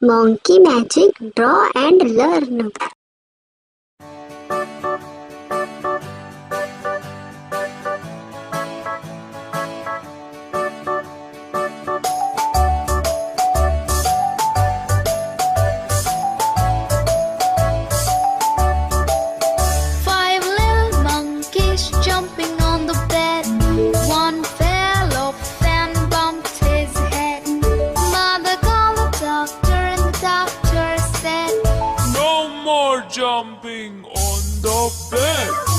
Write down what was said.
Monkey magic, draw and learn. Five little monkeys jumping on the bed. One fell off and bumped his head. Mother called the doctor and the doctor said, No more jumping on the bed.